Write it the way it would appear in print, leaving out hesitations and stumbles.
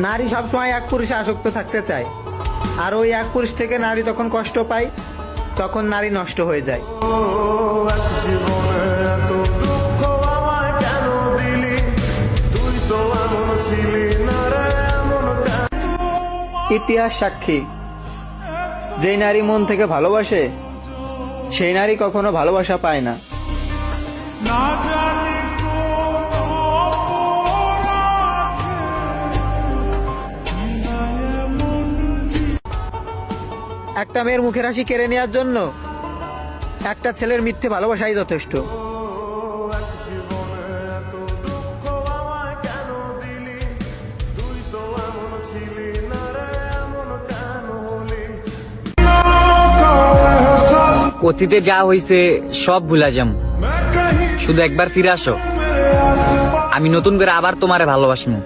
নারী সবসময় এক পুরুষে আসক্ত থাকতে চায়, আর ওই এক পুরুষ থেকে নারী তখন কষ্ট পায়, তখন নারী নষ্ট হয়ে যায়। এক জীবনে এত দুঃখ আমায় কেন দিলি, তুই তো এমন ছিলি না রে, এমন কেন? ইতিহাস সাক্ষী, যেই নারী মন থেকে ভালোবাসে সেই নারী কখনো ভালোবাসা পায় না। একটা মেয়ের মুখের হাসি কেড়ে নেওয়ার জন্য একটা ছেলের মিথ্যে ভালোবাসাই যথেষ্ট। এক জীবনে এত দুঃখ আমায় কেন দিলি, তুই তো এমন ছিলি না রে, এমন কেন হলি? অতীতে যা হইছে সব ভুলা যাম, শুধু একবার ফিরে আসো, আমি নতুন করে আবার তোমারে ভালোবাসবো।